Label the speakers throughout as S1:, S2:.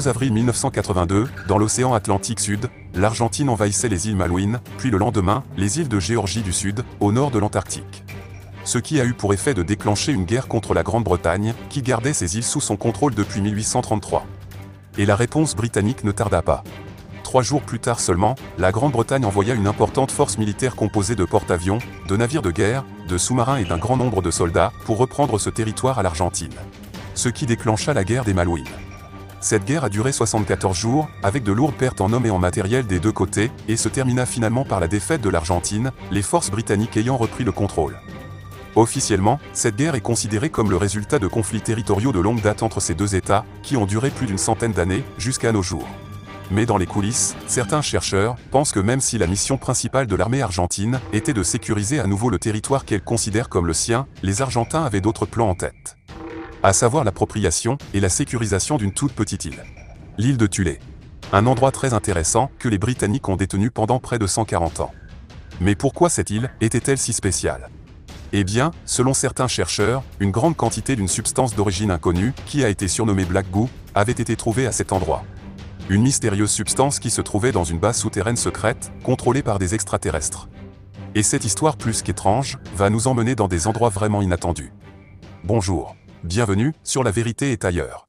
S1: 2 avril 1982, dans l'océan Atlantique Sud, l'Argentine envahissait les îles Malouines, puis le lendemain, les îles de Géorgie du Sud, au nord de l'Antarctique. Ce qui a eu pour effet de déclencher une guerre contre la Grande-Bretagne, qui gardait ces îles sous son contrôle depuis 1833. Et la réponse britannique ne tarda pas. 3 jours plus tard seulement, la Grande-Bretagne envoya une importante force militaire composée de porte-avions, de navires de guerre, de sous-marins et d'un grand nombre de soldats, pour reprendre ce territoire à l'Argentine. Ce qui déclencha la guerre des Malouines. Cette guerre a duré 74 jours, avec de lourdes pertes en hommes et en matériel des deux côtés, et se termina finalement par la défaite de l'Argentine, les forces britanniques ayant repris le contrôle. Officiellement, cette guerre est considérée comme le résultat de conflits territoriaux de longue date entre ces deux États, qui ont duré plus d'une centaine d'années, jusqu'à nos jours. Mais dans les coulisses, certains chercheurs pensent que même si la mission principale de l'armée argentine était de sécuriser à nouveau le territoire qu'elle considère comme le sien, les Argentins avaient d'autres plans en tête. À savoir l'appropriation et la sécurisation d'une toute petite île. L'île de Thulé. Un endroit très intéressant que les Britanniques ont détenu pendant près de 140 ans. Mais pourquoi cette île était-elle si spéciale ? Eh bien, selon certains chercheurs, une grande quantité d'une substance d'origine inconnue, qui a été surnommée Black Goo, avait été trouvée à cet endroit. Une mystérieuse substance qui se trouvait dans une base souterraine secrète, contrôlée par des extraterrestres. Et cette histoire plus qu'étrange, va nous emmener dans des endroits vraiment inattendus. Bonjour, bienvenue sur La Vérité est ailleurs.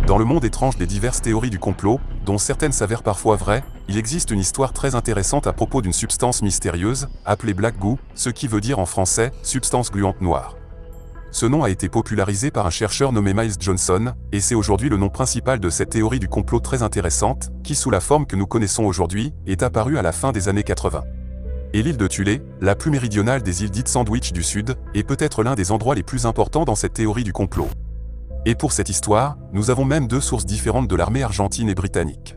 S1: Dans le monde étrange des diverses théories du complot, dont certaines s'avèrent parfois vraies, il existe une histoire très intéressante à propos d'une substance mystérieuse, appelée Black Goo, ce qui veut dire en français « substance gluante noire ». Ce nom a été popularisé par un chercheur nommé Miles Johnson, et c'est aujourd'hui le nom principal de cette théorie du complot très intéressante, qui sous la forme que nous connaissons aujourd'hui, est apparue à la fin des années 80. Et l'île de Thulé, la plus méridionale des îles dites Sandwich du Sud, est peut-être l'un des endroits les plus importants dans cette théorie du complot. Et pour cette histoire, nous avons même deux sources différentes de l'armée argentine et britannique.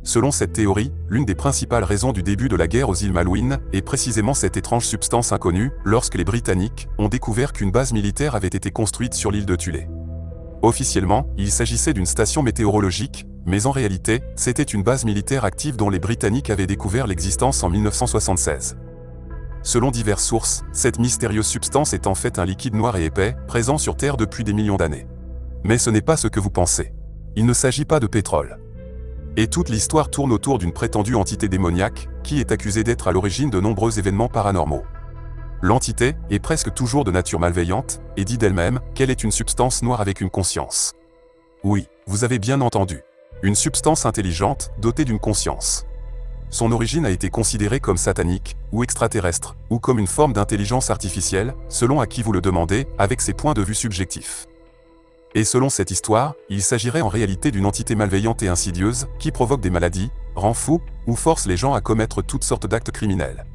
S1: Selon cette théorie, l'une des principales raisons du début de la guerre aux îles Malouines est précisément cette étrange substance inconnue, lorsque les Britanniques ont découvert qu'une base militaire avait été construite sur l'île de Thulé. Officiellement, il s'agissait d'une station météorologique, mais en réalité, c'était une base militaire active dont les Britanniques avaient découvert l'existence en 1976. Selon diverses sources, cette mystérieuse substance est en fait un liquide noir et épais, présent sur Terre depuis des millions d'années. Mais ce n'est pas ce que vous pensez. Il ne s'agit pas de pétrole. Et toute l'histoire tourne autour d'une prétendue entité démoniaque, qui est accusée d'être à l'origine de nombreux événements paranormaux. L'entité est presque toujours de nature malveillante, et dit d'elle-même qu'elle est une substance noire avec une conscience. Oui, vous avez bien entendu. Une substance intelligente, dotée d'une conscience. Son origine a été considérée comme satanique, ou extraterrestre, ou comme une forme d'intelligence artificielle, selon à qui vous le demandez, avec ses points de vue subjectifs. Et selon cette histoire, il s'agirait en réalité d'une entité malveillante et insidieuse, qui provoque des maladies, rend fou, ou force les gens à commettre toutes sortes d'actes criminels.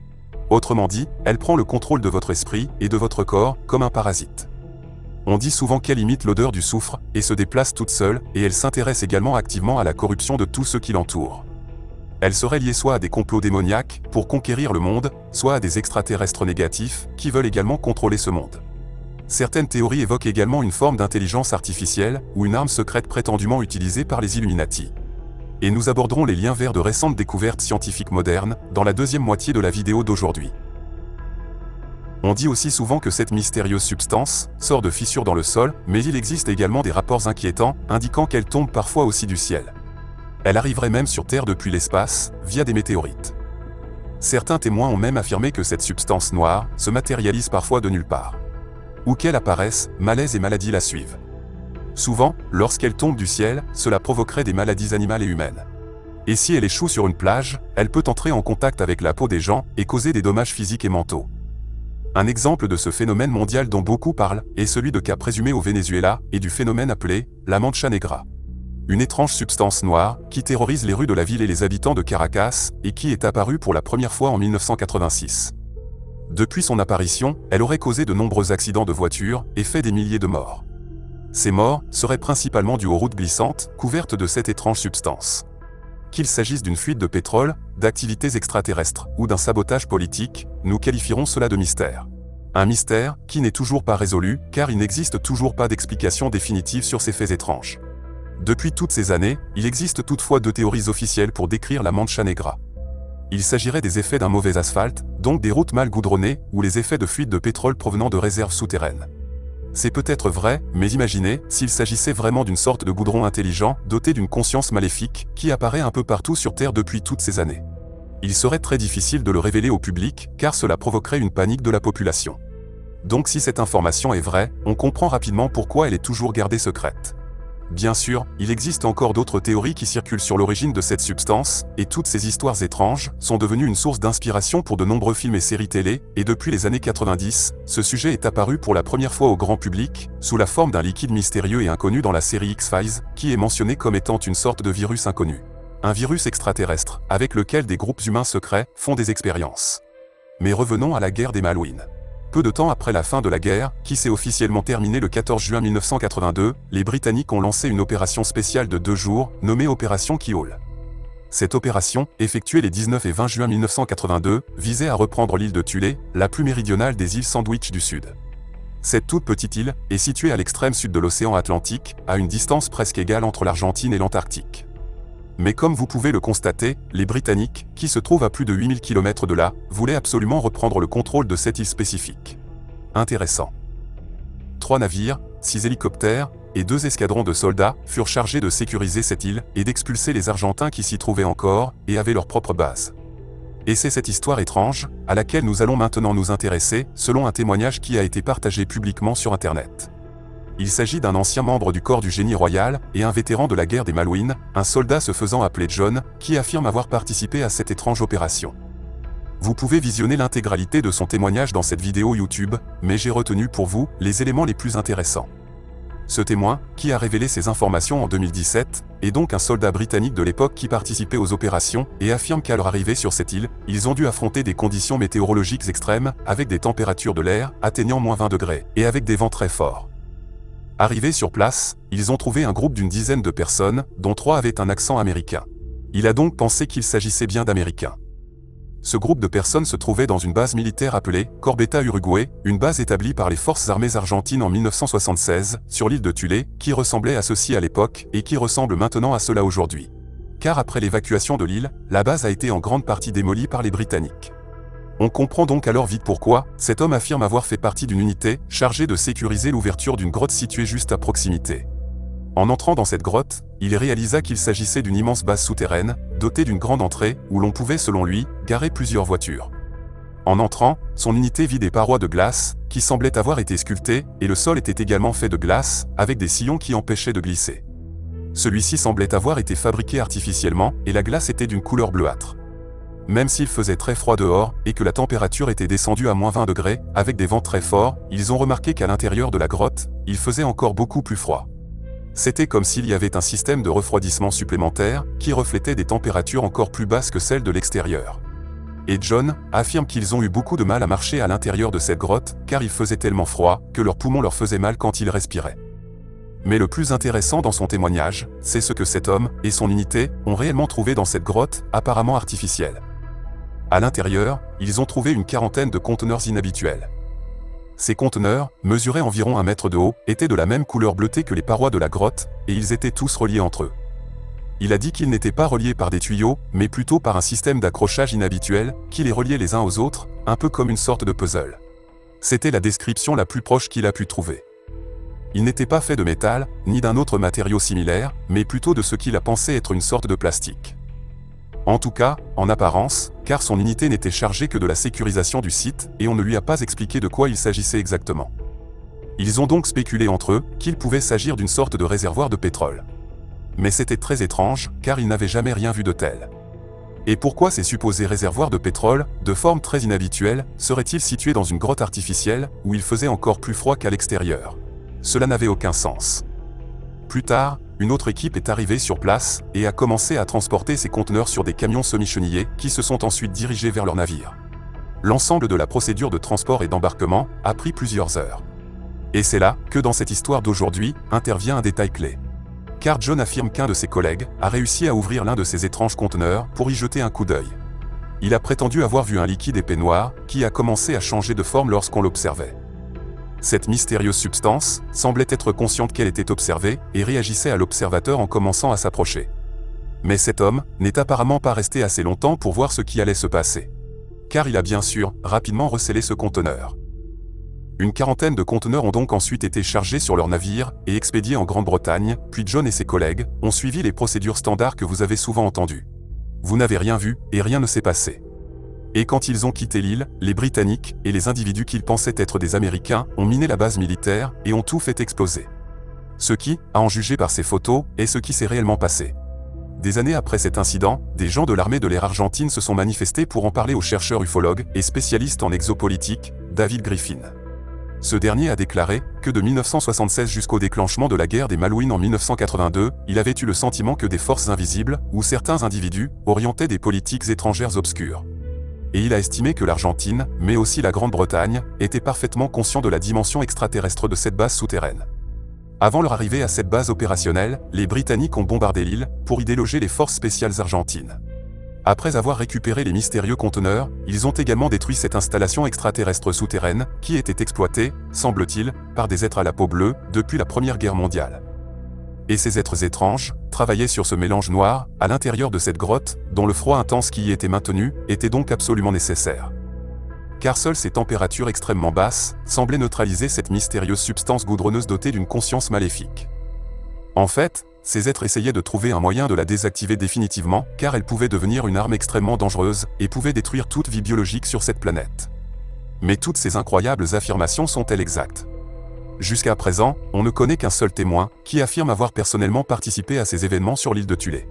S1: Autrement dit, elle prend le contrôle de votre esprit et de votre corps, comme un parasite. On dit souvent qu'elle imite l'odeur du soufre, et se déplace toute seule, et elle s'intéresse également activement à la corruption de tous ceux qui l'entourent. Elle serait liée soit à des complots démoniaques, pour conquérir le monde, soit à des extraterrestres négatifs, qui veulent également contrôler ce monde. Certaines théories évoquent également une forme d'intelligence artificielle, ou une arme secrète prétendument utilisée par les Illuminati. Et nous aborderons les liens vers de récentes découvertes scientifiques modernes, dans la deuxième moitié de la vidéo d'aujourd'hui. On dit aussi souvent que cette mystérieuse substance sort de fissures dans le sol, mais il existe également des rapports inquiétants, indiquant qu'elle tombe parfois aussi du ciel. Elle arriverait même sur Terre depuis l'espace, via des météorites. Certains témoins ont même affirmé que cette substance noire se matérialise parfois de nulle part. Où qu'elle apparaisse, malaise et maladies la suivent. Souvent, lorsqu'elle tombe du ciel, cela provoquerait des maladies animales et humaines. Et si elle échoue sur une plage, elle peut entrer en contact avec la peau des gens et causer des dommages physiques et mentaux. Un exemple de ce phénomène mondial dont beaucoup parlent est celui de cas présumés au Venezuela et du phénomène appelé la mancha negra. Une étrange substance noire qui terrorise les rues de la ville et les habitants de Caracas et qui est apparue pour la première fois en 1986. Depuis son apparition, elle aurait causé de nombreux accidents de voiture et fait des milliers de morts. Ces morts seraient principalement dues aux routes glissantes, couvertes de cette étrange substance. Qu'il s'agisse d'une fuite de pétrole, d'activités extraterrestres ou d'un sabotage politique, nous qualifierons cela de mystère. Un mystère qui n'est toujours pas résolu, car il n'existe toujours pas d'explication définitive sur ces faits étranges. Depuis toutes ces années, il existe toutefois 2 théories officielles pour décrire la Mancha Negra. Il s'agirait des effets d'un mauvais asphalte, donc des routes mal goudronnées, ou les effets de fuite de pétrole provenant de réserves souterraines. C'est peut-être vrai, mais imaginez s'il s'agissait vraiment d'une sorte de goudron intelligent, doté d'une conscience maléfique, qui apparaît un peu partout sur Terre depuis toutes ces années. Il serait très difficile de le révéler au public, car cela provoquerait une panique de la population. Donc si cette information est vraie, on comprend rapidement pourquoi elle est toujours gardée secrète. Bien sûr, il existe encore d'autres théories qui circulent sur l'origine de cette substance, et toutes ces histoires étranges sont devenues une source d'inspiration pour de nombreux films et séries télé, et depuis les années 90, ce sujet est apparu pour la première fois au grand public, sous la forme d'un liquide mystérieux et inconnu dans la série X-Files, qui est mentionné comme étant une sorte de virus inconnu. Un virus extraterrestre, avec lequel des groupes humains secrets font des expériences. Mais revenons à la guerre des Malouines. Peu de temps après la fin de la guerre, qui s'est officiellement terminée le 14 juin 1982, les Britanniques ont lancé une opération spéciale de 2 jours, nommée Opération Keyhole. Cette opération, effectuée les 19 et 20 juin 1982, visait à reprendre l'île de Thulé, la plus méridionale des îles Sandwich du Sud. Cette toute petite île est située à l'extrême sud de l'océan Atlantique, à une distance presque égale entre l'Argentine et l'Antarctique. Mais comme vous pouvez le constater, les Britanniques, qui se trouvent à plus de 8000 km de là, voulaient absolument reprendre le contrôle de cette île spécifique. Intéressant. 3 navires, 6 hélicoptères et 2 escadrons de soldats furent chargés de sécuriser cette île et d'expulser les Argentins qui s'y trouvaient encore et avaient leur propre base. Et c'est cette histoire étrange, à laquelle nous allons maintenant nous intéresser, selon un témoignage qui a été partagé publiquement sur Internet. Il s'agit d'un ancien membre du corps du génie royal et un vétéran de la guerre des Malouines, un soldat se faisant appeler John, qui affirme avoir participé à cette étrange opération. Vous pouvez visionner l'intégralité de son témoignage dans cette vidéo YouTube, mais j'ai retenu pour vous les éléments les plus intéressants. Ce témoin, qui a révélé ces informations en 2017, est donc un soldat britannique de l'époque qui participait aux opérations et affirme qu'à leur arrivée sur cette île, ils ont dû affronter des conditions météorologiques extrêmes, avec des températures de l'air atteignant -20 degrés, et avec des vents très forts. Arrivés sur place, ils ont trouvé un groupe d'une dizaine de personnes, dont 3 avaient un accent américain. Il a donc pensé qu'il s'agissait bien d'Américains. Ce groupe de personnes se trouvait dans une base militaire appelée Corbeta Uruguay, une base établie par les forces armées argentines en 1976, sur l'île de Thulé, qui ressemblait à ceci à l'époque et qui ressemble maintenant à cela aujourd'hui. Car après l'évacuation de l'île, la base a été en grande partie démolie par les Britanniques. On comprend donc alors vite pourquoi cet homme affirme avoir fait partie d'une unité chargée de sécuriser l'ouverture d'une grotte située juste à proximité. En entrant dans cette grotte, il réalisa qu'il s'agissait d'une immense base souterraine, dotée d'une grande entrée, où l'on pouvait, selon lui, garer plusieurs voitures. En entrant, son unité vit des parois de glace, qui semblaient avoir été sculptées, et le sol était également fait de glace, avec des sillons qui empêchaient de glisser. Celui-ci semblait avoir été fabriqué artificiellement, et la glace était d'une couleur bleuâtre. Même s'il faisait très froid dehors, et que la température était descendue à -20 degrés, avec des vents très forts, ils ont remarqué qu'à l'intérieur de la grotte, il faisait encore beaucoup plus froid. C'était comme s'il y avait un système de refroidissement supplémentaire, qui reflétait des températures encore plus basses que celles de l'extérieur. Et John affirme qu'ils ont eu beaucoup de mal à marcher à l'intérieur de cette grotte, car il faisait tellement froid, que leurs poumons leur faisaient mal quand ils respiraient. Mais le plus intéressant dans son témoignage, c'est ce que cet homme et son unité ont réellement trouvé dans cette grotte, apparemment artificielle. À l'intérieur, ils ont trouvé une quarantaine de conteneurs inhabituels. Ces conteneurs, mesurés environ 1 mètre de haut, étaient de la même couleur bleutée que les parois de la grotte, et ils étaient tous reliés entre eux. Il a dit qu'ils n'étaient pas reliés par des tuyaux, mais plutôt par un système d'accrochage inhabituel, qui les reliait les uns aux autres, un peu comme une sorte de puzzle. C'était la description la plus proche qu'il a pu trouver. Il n'était pas fait de métal, ni d'un autre matériau similaire, mais plutôt de ce qu'il a pensé être une sorte de plastique. En tout cas, en apparence, car son unité n'était chargée que de la sécurisation du site, et on ne lui a pas expliqué de quoi il s'agissait exactement. Ils ont donc spéculé entre eux qu'il pouvait s'agir d'une sorte de réservoir de pétrole. Mais c'était très étrange, car ils n'avaient jamais rien vu de tel. Et pourquoi ces supposés réservoirs de pétrole, de forme très inhabituelle, seraient-ils situés dans une grotte artificielle, où il faisait encore plus froid qu'à l'extérieur? Cela n'avait aucun sens. Plus tard, une autre équipe est arrivée sur place et a commencé à transporter ces conteneurs sur des camions semi-chenillés qui se sont ensuite dirigés vers leur navire. L'ensemble de la procédure de transport et d'embarquement a pris plusieurs heures. Et c'est là que dans cette histoire d'aujourd'hui, intervient un détail clé. Car John affirme qu'un de ses collègues a réussi à ouvrir l'un de ces étranges conteneurs pour y jeter un coup d'œil. Il a prétendu avoir vu un liquide épais noir qui a commencé à changer de forme lorsqu'on l'observait. Cette mystérieuse substance semblait être consciente qu'elle était observée et réagissait à l'observateur en commençant à s'approcher. Mais cet homme n'est apparemment pas resté assez longtemps pour voir ce qui allait se passer. Car il a bien sûr rapidement recellé ce conteneur. Une quarantaine de conteneurs ont donc ensuite été chargés sur leur navire et expédiés en Grande-Bretagne, puis John et ses collègues ont suivi les procédures standards que vous avez souvent entendues. Vous n'avez rien vu et rien ne s'est passé. Et quand ils ont quitté l'île, les Britanniques et les individus qu'ils pensaient être des Américains ont miné la base militaire et ont tout fait exploser. Ce qui, à en juger par ces photos, est ce qui s'est réellement passé. Des années après cet incident, des gens de l'armée de l'air argentine se sont manifestés pour en parler au chercheur ufologue et spécialiste en exopolitique, David Griffin. Ce dernier a déclaré que de 1976 jusqu'au déclenchement de la guerre des Malouines en 1982, il avait eu le sentiment que des forces invisibles, ou certains individus, orientaient des politiques étrangères obscures. Et il a estimé que l'Argentine, mais aussi la Grande-Bretagne, étaient parfaitement conscients de la dimension extraterrestre de cette base souterraine. Avant leur arrivée à cette base opérationnelle, les Britanniques ont bombardé l'île pour y déloger les forces spéciales argentines. Après avoir récupéré les mystérieux conteneurs, ils ont également détruit cette installation extraterrestre souterraine qui était exploitée, semble-t-il, par des êtres à la peau bleue depuis la Première Guerre mondiale. Et ces êtres étranges travaillaient sur ce mélange noir à l'intérieur de cette grotte, dont le froid intense qui y était maintenu était donc absolument nécessaire. Car seules ces températures extrêmement basses semblaient neutraliser cette mystérieuse substance goudronneuse dotée d'une conscience maléfique. En fait, ces êtres essayaient de trouver un moyen de la désactiver définitivement, car elle pouvait devenir une arme extrêmement dangereuse et pouvait détruire toute vie biologique sur cette planète. Mais toutes ces incroyables affirmations sont-elles exactes? Jusqu'à présent, on ne connaît qu'un seul témoin qui affirme avoir personnellement participé à ces événements sur l'île de Thulé.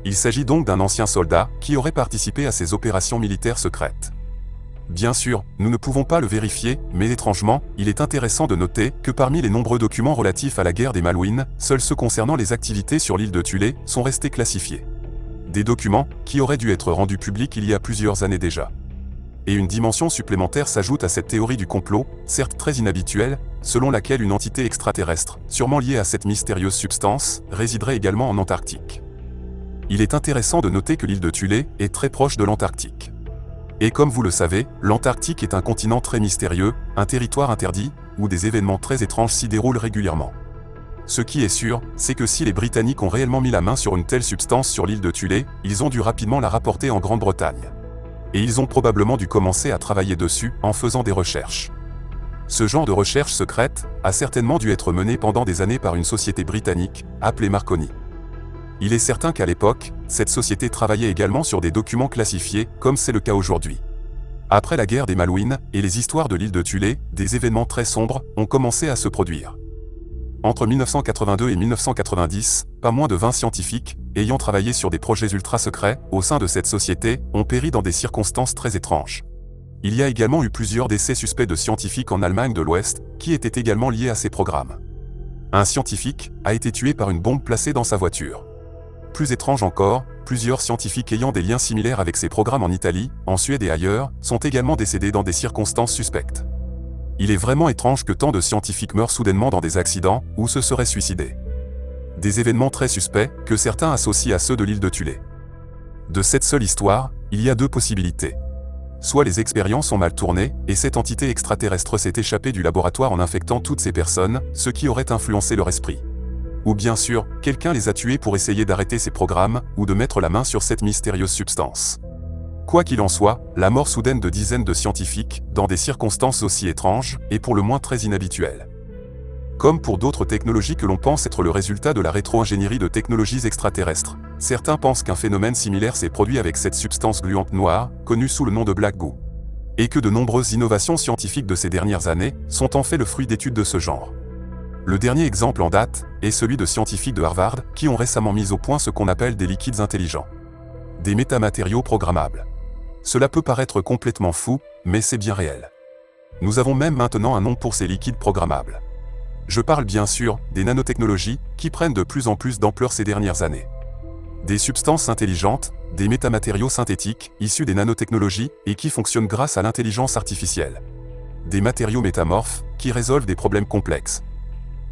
S1: Il s'agit donc d'un ancien soldat qui aurait participé à ces opérations militaires secrètes. Bien sûr, nous ne pouvons pas le vérifier, mais étrangement, il est intéressant de noter que parmi les nombreux documents relatifs à la guerre des Malouines, seuls ceux concernant les activités sur l'île de Thulé sont restés classifiés. Des documents qui auraient dû être rendus publics il y a plusieurs années déjà. Et une dimension supplémentaire s'ajoute à cette théorie du complot, certes très inhabituelle, selon laquelle une entité extraterrestre, sûrement liée à cette mystérieuse substance, résiderait également en Antarctique. Il est intéressant de noter que l'île de Thulé est très proche de l'Antarctique. Et comme vous le savez, l'Antarctique est un continent très mystérieux, un territoire interdit, où des événements très étranges s'y déroulent régulièrement. Ce qui est sûr, c'est que si les Britanniques ont réellement mis la main sur une telle substance sur l'île de Thulé, ils ont dû rapidement la rapporter en Grande-Bretagne. Et ils ont probablement dû commencer à travailler dessus en faisant des recherches. Ce genre de recherche secrète a certainement dû être mené pendant des années par une société britannique, appelée Marconi. Il est certain qu'à l'époque, cette société travaillait également sur des documents classifiés, comme c'est le cas aujourd'hui. Après la guerre des Malouines et les histoires de l'île de Thulé, des événements très sombres ont commencé à se produire. Entre 1982 et 1990, pas moins de 20 scientifiques, ayant travaillé sur des projets ultra secrets au sein de cette société, ont péri dans des circonstances très étranges. Il y a également eu plusieurs décès suspects de scientifiques en Allemagne de l'Ouest, qui étaient également liés à ces programmes. Un scientifique a été tué par une bombe placée dans sa voiture. Plus étrange encore, plusieurs scientifiques ayant des liens similaires avec ces programmes en Italie, en Suède et ailleurs, sont également décédés dans des circonstances suspectes. Il est vraiment étrange que tant de scientifiques meurent soudainement dans des accidents ou se seraient suicidés. Des événements très suspects que certains associent à ceux de l'île de Thulé. De cette seule histoire, il y a deux possibilités. Soit les expériences ont mal tourné et cette entité extraterrestre s'est échappée du laboratoire en infectant toutes ces personnes, ce qui aurait influencé leur esprit. Ou bien sûr, quelqu'un les a tués pour essayer d'arrêter ces programmes ou de mettre la main sur cette mystérieuse substance. Quoi qu'il en soit, la mort soudaine de dizaines de scientifiques, dans des circonstances aussi étranges, est pour le moins très inhabituelle. Comme pour d'autres technologies que l'on pense être le résultat de la rétro-ingénierie de technologies extraterrestres, certains pensent qu'un phénomène similaire s'est produit avec cette substance gluante noire, connue sous le nom de Black Goo. Et que de nombreuses innovations scientifiques de ces dernières années sont en fait le fruit d'études de ce genre. Le dernier exemple en date est celui de scientifiques de Harvard qui ont récemment mis au point ce qu'on appelle des liquides intelligents. Des métamatériaux programmables. Cela peut paraître complètement fou, mais c'est bien réel. Nous avons même maintenant un nom pour ces liquides programmables. Je parle bien sûr des nanotechnologies qui prennent de plus en plus d'ampleur ces dernières années. Des substances intelligentes, des métamatériaux synthétiques issus des nanotechnologies et qui fonctionnent grâce à l'intelligence artificielle. Des matériaux métamorphes qui résolvent des problèmes complexes.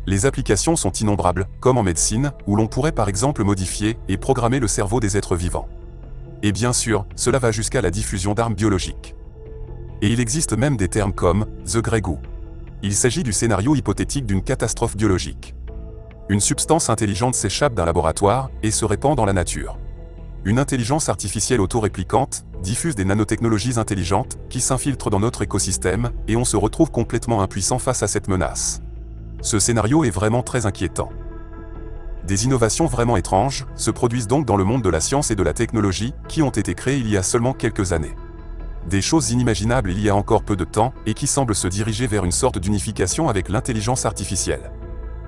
S1: Les applications sont innombrables, comme en médecine, où l'on pourrait par exemple modifier et programmer le cerveau des êtres vivants. Et bien sûr, cela va jusqu'à la diffusion d'armes biologiques. Et il existe même des termes comme « the Grey Goo ». Il s'agit du scénario hypothétique d'une catastrophe biologique. Une substance intelligente s'échappe d'un laboratoire et se répand dans la nature. Une intelligence artificielle autoréplicante diffuse des nanotechnologies intelligentes qui s'infiltrent dans notre écosystème et on se retrouve complètement impuissant face à cette menace. Ce scénario est vraiment très inquiétant. Des innovations vraiment étranges se produisent donc dans le monde de la science et de la technologie qui ont été créées il y a seulement quelques années. Des choses inimaginables il y a encore peu de temps et qui semblent se diriger vers une sorte d'unification avec l'intelligence artificielle.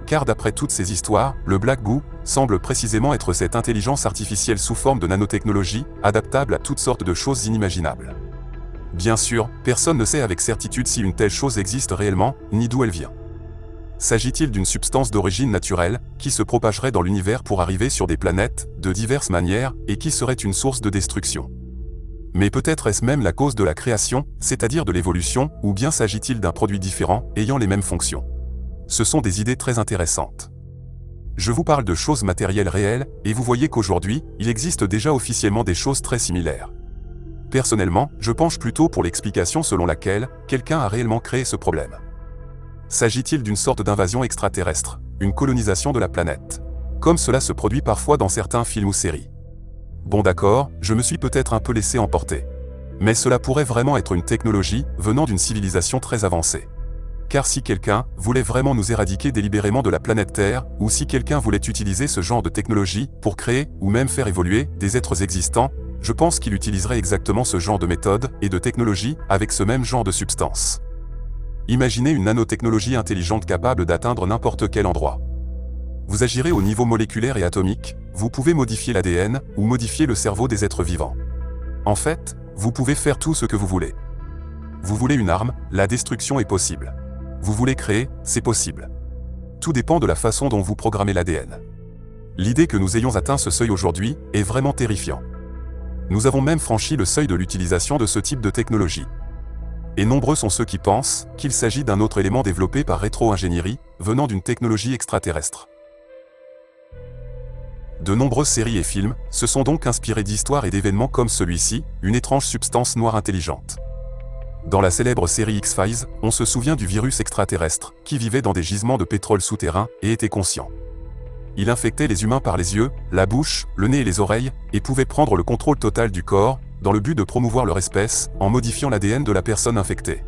S1: Car d'après toutes ces histoires, le Black Goo semble précisément être cette intelligence artificielle sous forme de nanotechnologie, adaptable à toutes sortes de choses inimaginables. Bien sûr, personne ne sait avec certitude si une telle chose existe réellement, ni d'où elle vient. S'agit-il d'une substance d'origine naturelle, qui se propagerait dans l'univers pour arriver sur des planètes, de diverses manières, et qui serait une source de destruction? Mais peut-être est-ce même la cause de la création, c'est-à-dire de l'évolution, ou bien s'agit-il d'un produit différent, ayant les mêmes fonctions? Ce sont des idées très intéressantes. Je vous parle de choses matérielles réelles, et vous voyez qu'aujourd'hui, il existe déjà officiellement des choses très similaires. Personnellement, je penche plutôt pour l'explication selon laquelle quelqu'un a réellement créé ce problème. S'agit-il d'une sorte d'invasion extraterrestre, une colonisation de la planète, comme cela se produit parfois dans certains films ou séries? Bon d'accord, je me suis peut-être un peu laissé emporter. Mais cela pourrait vraiment être une technologie venant d'une civilisation très avancée. Car si quelqu'un voulait vraiment nous éradiquer délibérément de la planète Terre, ou si quelqu'un voulait utiliser ce genre de technologie pour créer ou même faire évoluer des êtres existants, je pense qu'il utiliserait exactement ce genre de méthode et de technologie avec ce même genre de substance. Imaginez une nanotechnologie intelligente capable d'atteindre n'importe quel endroit. Vous agirez au niveau moléculaire et atomique, vous pouvez modifier l'ADN ou modifier le cerveau des êtres vivants. En fait, vous pouvez faire tout ce que vous voulez. Vous voulez une arme, la destruction est possible. Vous voulez créer, c'est possible. Tout dépend de la façon dont vous programmez l'ADN. L'idée que nous ayons atteint ce seuil aujourd'hui est vraiment terrifiant. Nous avons même franchi le seuil de l'utilisation de ce type de technologie. Et nombreux sont ceux qui pensent qu'il s'agit d'un autre élément développé par rétro-ingénierie, venant d'une technologie extraterrestre. De nombreuses séries et films se sont donc inspirés d'histoires et d'événements comme celui-ci, une étrange substance noire intelligente. Dans la célèbre série X-Files, on se souvient du virus extraterrestre, qui vivait dans des gisements de pétrole souterrains et était conscient. Il infectait les humains par les yeux, la bouche, le nez et les oreilles, et pouvait prendre le contrôle total du corps, dans le but de promouvoir leur espèce, en modifiant l'ADN de la personne infectée.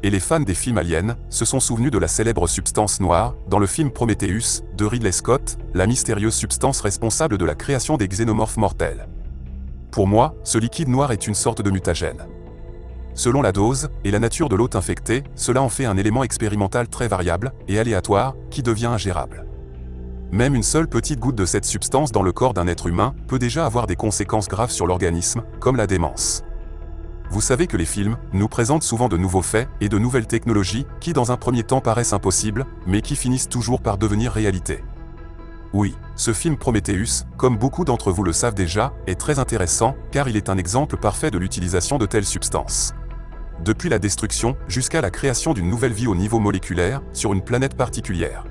S1: Et les fans des films aliens se sont souvenus de la célèbre substance noire, dans le film Prometheus, de Ridley Scott, la mystérieuse substance responsable de la création des xénomorphes mortels. Pour moi, ce liquide noir est une sorte de mutagène. Selon la dose et la nature de l'hôte infecté, cela en fait un élément expérimental très variable et aléatoire, qui devient ingérable. Même une seule petite goutte de cette substance dans le corps d'un être humain peut déjà avoir des conséquences graves sur l'organisme, comme la démence. Vous savez que les films nous présentent souvent de nouveaux faits et de nouvelles technologies qui dans un premier temps paraissent impossibles, mais qui finissent toujours par devenir réalité. Oui, ce film Prometheus, comme beaucoup d'entre vous le savent déjà, est très intéressant car il est un exemple parfait de l'utilisation de telles substances. Depuis la destruction jusqu'à la création d'une nouvelle vie au niveau moléculaire sur une planète particulière.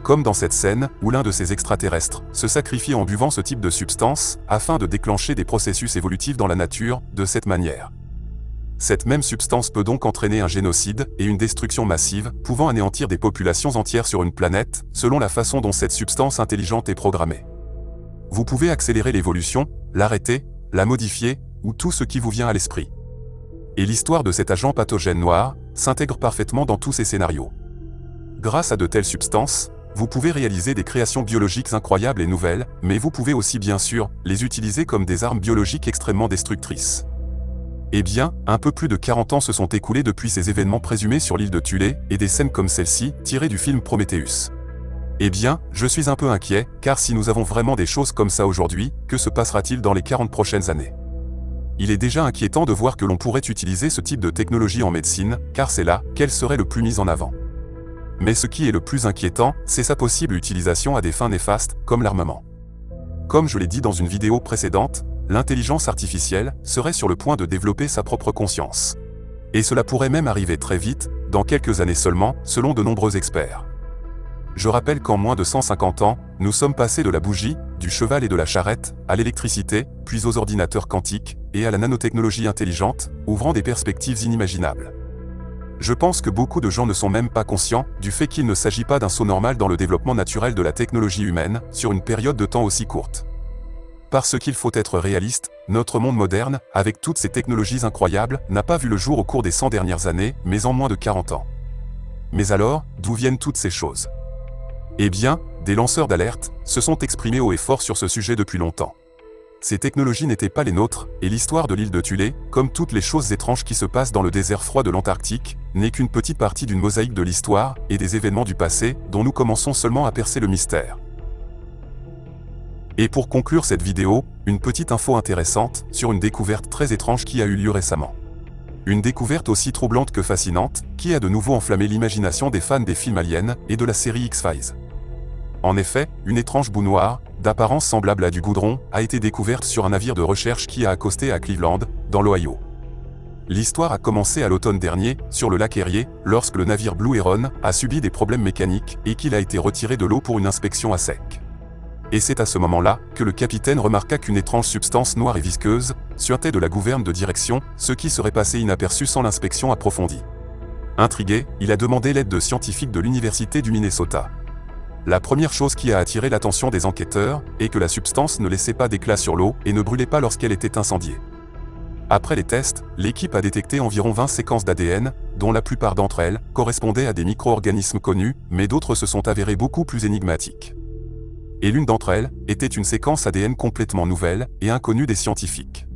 S1: Comme dans cette scène où l'un de ces extraterrestres se sacrifie en buvant ce type de substance afin de déclencher des processus évolutifs dans la nature de cette manière. Cette même substance peut donc entraîner un génocide et une destruction massive, pouvant anéantir des populations entières sur une planète, selon la façon dont cette substance intelligente est programmée. Vous pouvez accélérer l'évolution, l'arrêter, la modifier, ou tout ce qui vous vient à l'esprit. Et l'histoire de cet agent pathogène noir s'intègre parfaitement dans tous ces scénarios. Grâce à de telles substances, vous pouvez réaliser des créations biologiques incroyables et nouvelles, mais vous pouvez aussi bien sûr les utiliser comme des armes biologiques extrêmement destructrices. Eh bien, un peu plus de 40 ans se sont écoulés depuis ces événements présumés sur l'île de Thulé, et des scènes comme celle-ci, tirées du film Prometheus. Eh bien, je suis un peu inquiet, car si nous avons vraiment des choses comme ça aujourd'hui, que se passera-t-il dans les 40 prochaines années? Il est déjà inquiétant de voir que l'on pourrait utiliser ce type de technologie en médecine, car c'est là qu'elle serait le plus mise en avant. Mais ce qui est le plus inquiétant, c'est sa possible utilisation à des fins néfastes, comme l'armement. Comme je l'ai dit dans une vidéo précédente, l'intelligence artificielle serait sur le point de développer sa propre conscience. Et cela pourrait même arriver très vite, dans quelques années seulement, selon de nombreux experts. Je rappelle qu'en moins de 150 ans, nous sommes passés de la bougie, du cheval et de la charrette, à l'électricité, puis aux ordinateurs quantiques, et à la nanotechnologie intelligente, ouvrant des perspectives inimaginables. Je pense que beaucoup de gens ne sont même pas conscients du fait qu'il ne s'agit pas d'un saut normal dans le développement naturel de la technologie humaine, sur une période de temps aussi courte. Parce qu'il faut être réaliste, notre monde moderne, avec toutes ces technologies incroyables, n'a pas vu le jour au cours des 100 dernières années, mais en moins de 40 ans. Mais alors, d'où viennent toutes ces choses ? Eh bien, des lanceurs d'alerte se sont exprimés haut et fort sur ce sujet depuis longtemps. Ces technologies n'étaient pas les nôtres, et l'histoire de l'île de Thulé, comme toutes les choses étranges qui se passent dans le désert froid de l'Antarctique, n'est qu'une petite partie d'une mosaïque de l'histoire et des événements du passé dont nous commençons seulement à percer le mystère. Et pour conclure cette vidéo, une petite info intéressante sur une découverte très étrange qui a eu lieu récemment. Une découverte aussi troublante que fascinante, qui a de nouveau enflammé l'imagination des fans des films aliens et de la série X-Files. En effet, une étrange boue noire, d'apparence semblable à du goudron, a été découverte sur un navire de recherche qui a accosté à Cleveland, dans l'Ohio. L'histoire a commencé à l'automne dernier, sur le lac Erie, lorsque le navire Blue Heron a subi des problèmes mécaniques et qu'il a été retiré de l'eau pour une inspection à sec. Et c'est à ce moment-là que le capitaine remarqua qu'une étrange substance noire et visqueuse suintait de la gouverne de direction, ce qui serait passé inaperçu sans l'inspection approfondie. Intrigué, il a demandé l'aide de scientifiques de l'université du Minnesota. La première chose qui a attiré l'attention des enquêteurs est que la substance ne laissait pas d'éclat sur l'eau et ne brûlait pas lorsqu'elle était incendiée. Après les tests, l'équipe a détecté environ 20 séquences d'ADN, dont la plupart d'entre elles correspondaient à des micro-organismes connus, mais d'autres se sont avérées beaucoup plus énigmatiques. Et l'une d'entre elles était une séquence ADN complètement nouvelle et inconnue des scientifiques.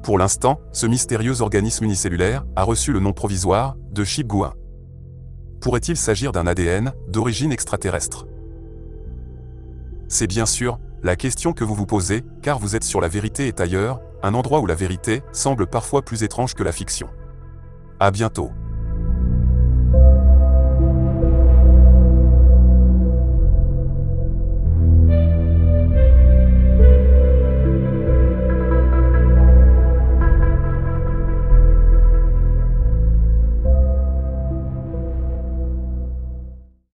S1: Pour l'instant, ce mystérieux organisme unicellulaire a reçu le nom provisoire de Chip-Guin. Pourrait-il s'agir d'un ADN d'origine extraterrestre? C'est bien sûr la question que vous vous posez, car vous êtes sur La Vérité est ailleurs, un endroit où la vérité semble parfois plus étrange que la fiction. À bientôt.